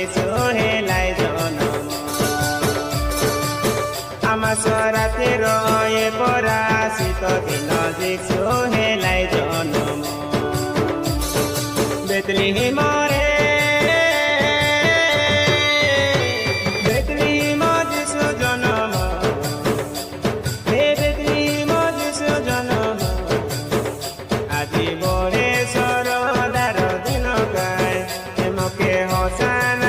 যিশু হেলাই জনম আমা সরাতে রয়ে পরাশিত দিন যিশু হেলাই জনম বেতলিহিম